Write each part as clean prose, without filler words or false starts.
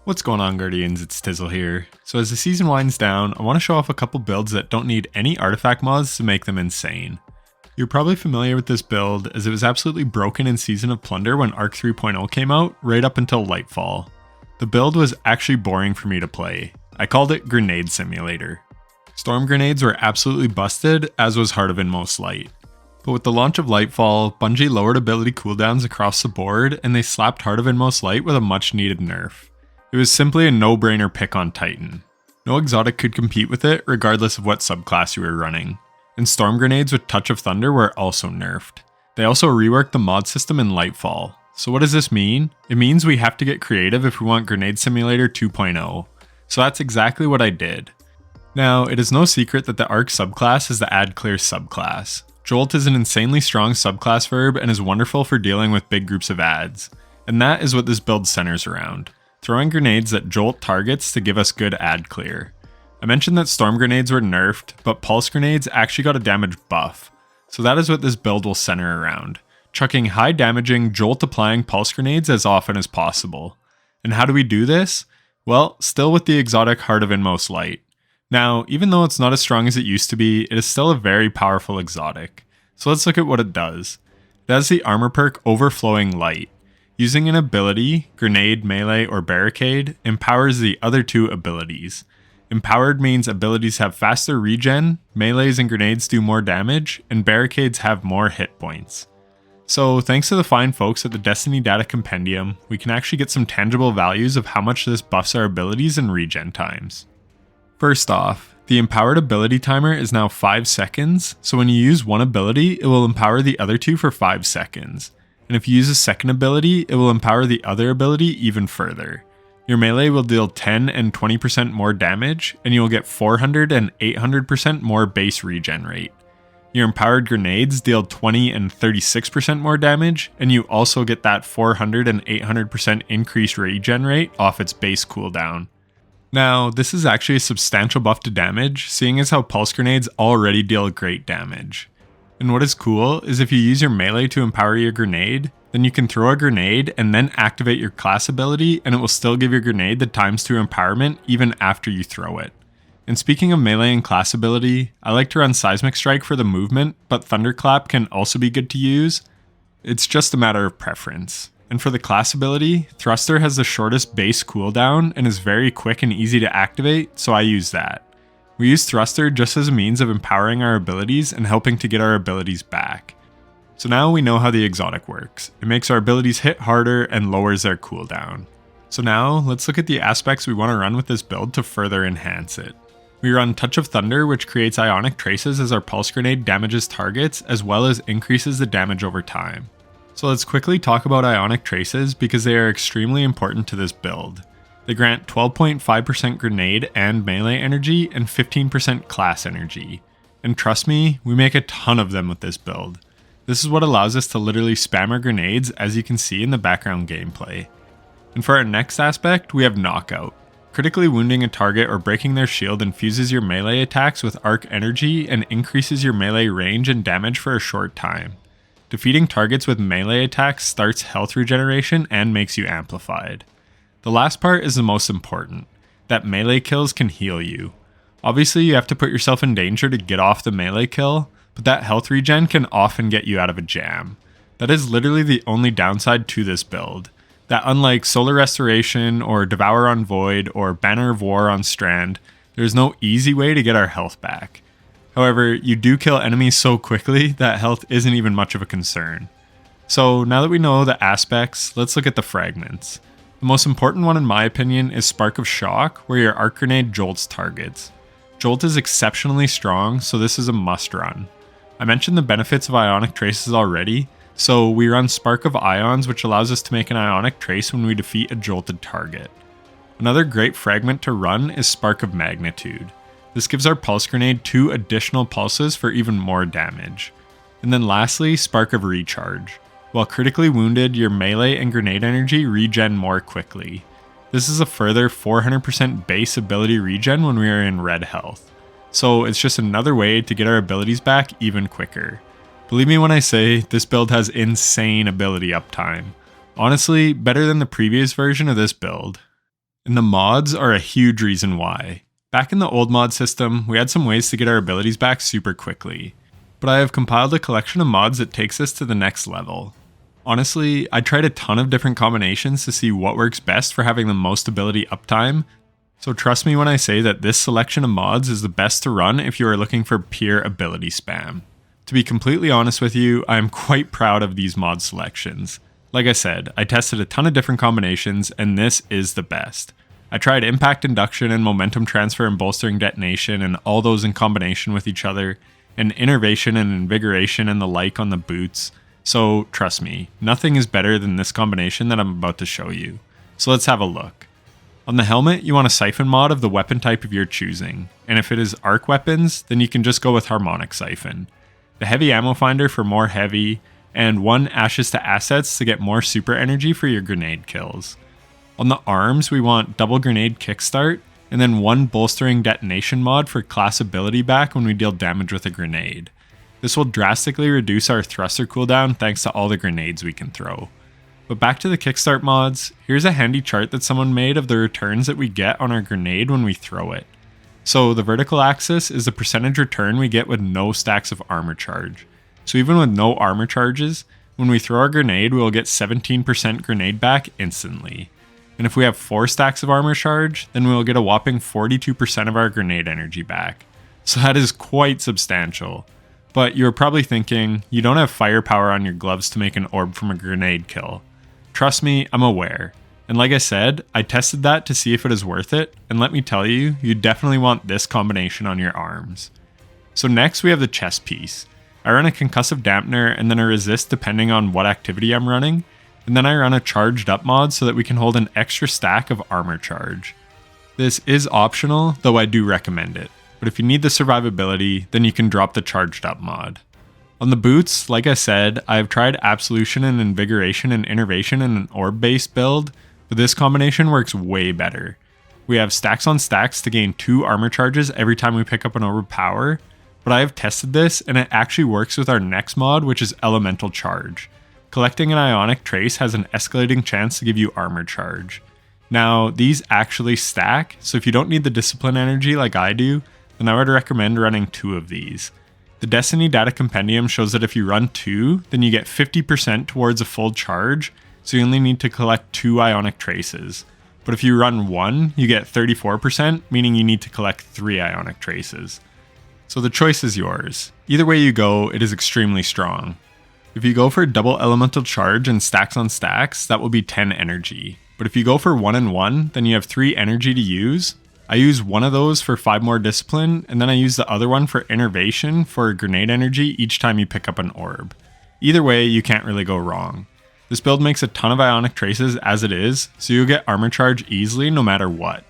What's going on, Guardians? It's Tizzle here. So as the season winds down, I want to show off a couple builds that don't need any artifact mods to make them insane. You're probably familiar with this build as it was absolutely broken in Season of Plunder when Arc 3.0 came out, right up until Lightfall. The build was actually boring for me to play. I called it Grenade Simulator. Storm grenades were absolutely busted, as was Heart of Inmost Light. But with the launch of Lightfall, Bungie lowered ability cooldowns across the board and they slapped Heart of Inmost Light with a much needed nerf. It was simply a no-brainer pick on Titan. No exotic could compete with it regardless of what subclass you were running. And storm grenades with Touch of Thunder were also nerfed. They also reworked the mod system in Lightfall. So what does this mean? It means we have to get creative if we want Grenade Simulator 2.0. So that's exactly what I did. Now, it is no secret that the Arc subclass is the Add Clear subclass. Jolt is an insanely strong subclass verb and is wonderful for dealing with big groups of adds. And that is what this build centers around. Throwing grenades that jolt targets to give us good add clear. I mentioned that storm grenades were nerfed, but pulse grenades actually got a damage buff. So that is what this build will center around. Chucking high damaging, jolt applying pulse grenades as often as possible. And how do we do this? Well, still with the exotic Heart of Inmost Light. Now, even though it's not as strong as it used to be, it is still a very powerful exotic. So let's look at what it does. It has the armor perk Overflowing Light. Using an ability, Grenade, Melee, or Barricade, empowers the other two abilities. Empowered means abilities have faster regen, Melees and Grenades do more damage, and Barricades have more hit points. So thanks to the fine folks at the Destiny Data Compendium, we can actually get some tangible values of how much this buffs our abilities and regen times. First off, the empowered ability timer is now 5 seconds, so when you use one ability, it will empower the other two for 5 seconds. And if you use a second ability, it will empower the other ability even further. Your melee will deal 10 and 20% more damage, and you will get 400 and 800% more base regen rate. Your empowered grenades deal 20 and 36% more damage, and you also get that 400 and 800% increased regen rate off its base cooldown. Now, this is actually a substantial buff to damage, seeing as how pulse grenades already deal great damage. And what is cool is if you use your melee to empower your grenade, then you can throw a grenade and then activate your class ability and it will still give your grenade the ×2 empowerment even after you throw it. And speaking of melee and class ability, I like to run Seismic Strike for the movement, but Thunderclap can also be good to use. It's just a matter of preference. And for the class ability, Thruster has the shortest base cooldown and is very quick and easy to activate, so I use that. We use Thruster just as a means of empowering our abilities and helping to get our abilities back. So now we know how the exotic works. It makes our abilities hit harder and lowers their cooldown. So now let's look at the aspects we want to run with this build to further enhance it. We run Touch of Thunder, which creates ionic traces as our pulse grenade damages targets as well as increases the damage over time. So let's quickly talk about ionic traces because they are extremely important to this build. They grant 12.5% grenade and melee energy and 15% class energy. And trust me, we make a ton of them with this build. This is what allows us to literally spam our grenades as you can see in the background gameplay. And for our next aspect, we have Knockout. Critically wounding a target or breaking their shield infuses your melee attacks with arc energy and increases your melee range and damage for a short time. Defeating targets with melee attacks starts health regeneration and makes you amplified. The last part is the most important, that melee kills can heal you. Obviously you have to put yourself in danger to get off the melee kill, but that health regen can often get you out of a jam. That is literally the only downside to this build, that unlike Solar Restoration or Devour on Void or Banner of War on Strand, there is no easy way to get our health back. However, you do kill enemies so quickly that health isn't even much of a concern. So now that we know the aspects, let's look at the fragments. The most important one in my opinion is Spark of Shock, where your arc grenade jolts targets. Jolt is exceptionally strong, so this is a must run. I mentioned the benefits of ionic traces already, so we run Spark of Ions, which allows us to make an ionic trace when we defeat a jolted target. Another great fragment to run is Spark of Magnitude. This gives our pulse grenade 2 additional pulses for even more damage. And then lastly, Spark of Recharge. While critically wounded, your melee and grenade energy regen more quickly. This is a further 400% base ability regen when we are in red health. So it's just another way to get our abilities back even quicker. Believe me when I say this build has insane ability uptime. Honestly, better than the previous version of this build. And the mods are a huge reason why. Back in the old mod system, we had some ways to get our abilities back super quickly, but I have compiled a collection of mods that takes us to the next level. Honestly, I tried a ton of different combinations to see what works best for having the most ability uptime, so trust me when I say that this selection of mods is the best to run if you are looking for pure ability spam. To be completely honest with you, I am quite proud of these mod selections. Like I said, I tested a ton of different combinations, and this is the best. I tried impact induction and momentum transfer and bolstering detonation and all those in combination with each other, and innervation and invigoration and the like on the boots. So trust me, nothing is better than this combination that I'm about to show you. So let's have a look. On the helmet, you want a siphon mod of the weapon type of your choosing, and if it is arc weapons, then you can just go with harmonic siphon. The heavy ammo finder for more heavy, and 1 ashes to assets to get more super energy for your grenade kills. On the arms, we want double grenade kickstart, and then 1 bolstering detonation mod for class ability back when we deal damage with a grenade. This will drastically reduce our thruster cooldown thanks to all the grenades we can throw. But back to the kickstart mods, here's a handy chart that someone made of the returns that we get on our grenade when we throw it. So the vertical axis is the percentage return we get with no stacks of armor charge. So even with no armor charges, when we throw our grenade, we will get 17% grenade back instantly. And if we have 4 stacks of armor charge, then we will get a whopping 42% of our grenade energy back. So that is quite substantial. But you're probably thinking, you don't have firepower on your gloves to make an orb from a grenade kill. Trust me, I'm aware. And like I said, I tested that to see if it is worth it, and let me tell you, you definitely want this combination on your arms. So next we have the chest piece. I run a concussive dampener and then a resist depending on what activity I'm running, and then I run a charged up mod so that we can hold an extra stack of armor charge. This is optional, though I do recommend it, but if you need the survivability, then you can drop the charged up mod. On the boots, like I said, I have tried Absolution and Invigoration and Innervation in an orb-based build, but this combination works way better. We have stacks on stacks to gain 2 armor charges every time we pick up an orb of power, but I have tested this and it actually works with our next mod, which is Elemental Charge. Collecting an Ionic Trace has an escalating chance to give you armor charge. Now, these actually stack, so if you don't need the discipline energy like I do, then I would recommend running 2 of these. The Destiny Data Compendium shows that if you run 2, then you get 50% towards a full charge, so you only need to collect 2 Ionic Traces. But if you run 1, you get 34%, meaning you need to collect 3 Ionic Traces. So the choice is yours. Either way you go, it is extremely strong. If you go for double elemental charge and stacks on stacks, that will be 10 energy. But if you go for 1 and 1, then you have 3 energy to use. I use one of those for 5 more discipline, and then I use the other one for innervation for grenade energy each time you pick up an orb. Either way, you can't really go wrong. This build makes a ton of Ionic Traces as it is, so you'll get armor charge easily no matter what.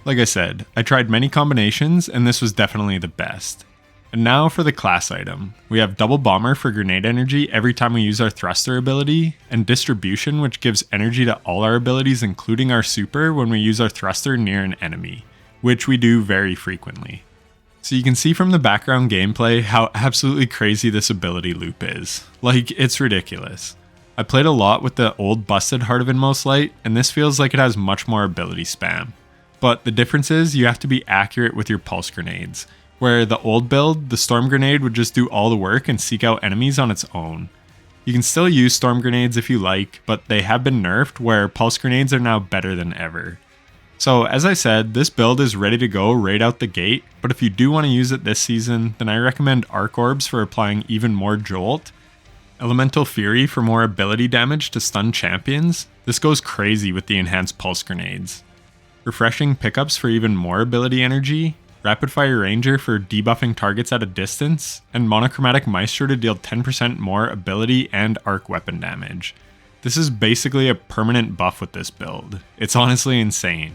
Like I said, I tried many combinations, and this was definitely the best. And now for the class item. We have Double Bomber for grenade energy every time we use our thruster ability, and Distribution, which gives energy to all our abilities including our super when we use our thruster near an enemy, which we do very frequently. So you can see from the background gameplay how absolutely crazy this ability loop is. Like, it's ridiculous. I played a lot with the old busted Heart of Inmost Light, and this feels like it has much more ability spam. But the difference is you have to be accurate with your pulse grenades, where the old build, the Storm Grenade would just do all the work and seek out enemies on its own. You can still use Storm Grenades if you like, but they have been nerfed where Pulse Grenades are now better than ever. So as I said, this build is ready to go right out the gate, but if you do want to use it this season, then I recommend Arc Orbs for applying even more Jolt, Elemental Fury for more ability damage to stun champions. This goes crazy with the enhanced Pulse Grenades. Refreshing Pickups for even more ability energy, Rapid Fire Ranger for debuffing targets at a distance, and Monochromatic Maestro to deal 10% more ability and arc weapon damage. This is basically a permanent buff with this build. It's honestly insane.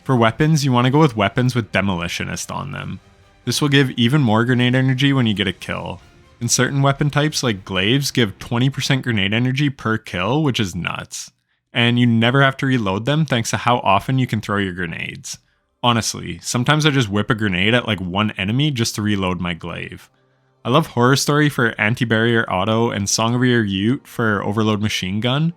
For weapons, you want to go with weapons with Demolitionist on them. This will give even more grenade energy when you get a kill. And certain weapon types like glaives give 20% grenade energy per kill, which is nuts. And you never have to reload them thanks to how often you can throw your grenades. Honestly, sometimes I just whip a grenade at like one enemy just to reload my glaive. I love Horror Story for anti-barrier auto and Song of Your Ute for overload machine gun.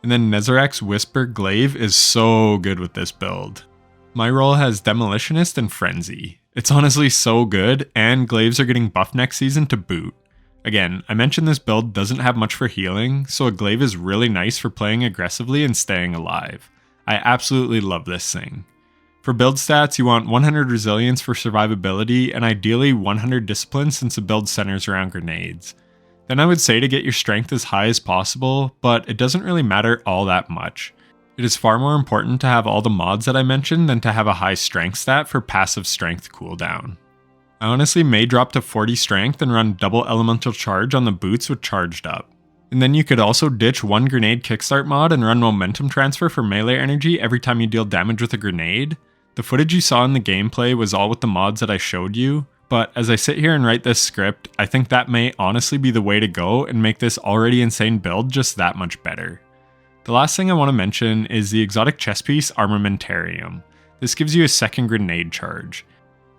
And then Nezarek's Whisper Glaive is so good with this build. My role has Demolitionist and Frenzy. It's honestly so good, and Glaives are getting buffed next season to boot. Again, I mentioned this build doesn't have much for healing, so a Glaive is really nice for playing aggressively and staying alive. I absolutely love this thing. For build stats, you want 100 Resilience for survivability, and ideally 100 Discipline since the build centers around grenades. Then I would say to get your strength as high as possible, but it doesn't really matter all that much. It is far more important to have all the mods that I mentioned than to have a high strength stat for passive strength cooldown. I honestly may drop to 40 strength and run double elemental charge on the boots with charged up. And then you could also ditch one grenade kickstart mod and run momentum transfer for melee energy every time you deal damage with a grenade. The footage you saw in the gameplay was all with the mods that I showed you, but as I sit here and write this script, I think that may honestly be the way to go and make this already insane build just that much better. The last thing I want to mention is the exotic chest piece Armamentarium. This gives you a second grenade charge.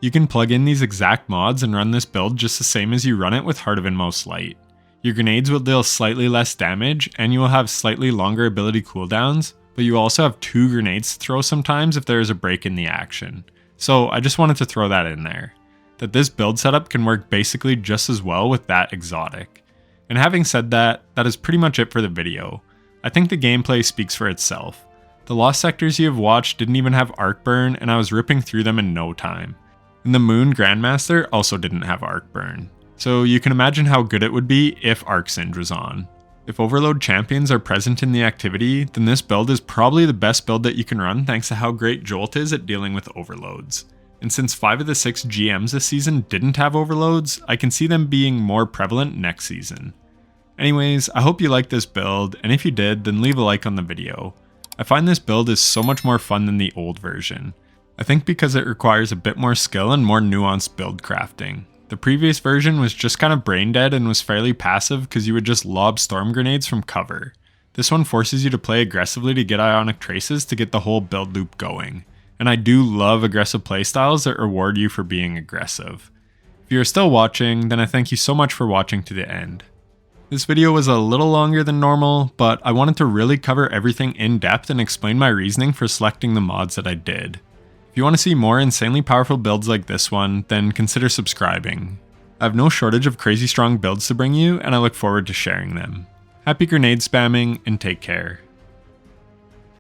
You can plug in these exact mods and run this build just the same as you run it with Heart of Inmost Light. Your grenades will deal slightly less damage, and you will have slightly longer ability cooldowns, but you also have 2 grenades to throw sometimes if there is a break in the action. So I just wanted to throw that in there, that this build setup can work basically just as well with that exotic. And having said that, that is pretty much it for the video. I think the gameplay speaks for itself. The Lost Sectors you have watched didn't even have arc burn, and I was ripping through them in no time. And the Moon Grandmaster also didn't have arc burn. So you can imagine how good it would be if Arc Singe was on. If Overload champions are present in the activity, then this build is probably the best build that you can run thanks to how great Jolt is at dealing with overloads. And since 5 of the 6 GMs this season didn't have overloads, I can see them being more prevalent next season. Anyways, I hope you liked this build, and if you did, then leave a like on the video. I find this build is so much more fun than the old version. I think because it requires a bit more skill and more nuanced build crafting. The previous version was just kind of brain dead and was fairly passive because you would just lob storm grenades from cover. This one forces you to play aggressively to get ionic traces to get the whole build loop going. And I do love aggressive playstyles that reward you for being aggressive. If you are still watching, then I thank you so much for watching to the end. This video was a little longer than normal, but I wanted to really cover everything in depth and explain my reasoning for selecting the mods that I did. If you want to see more insanely powerful builds like this one, then consider subscribing. I have no shortage of crazy strong builds to bring you, and I look forward to sharing them. Happy grenade spamming, and take care.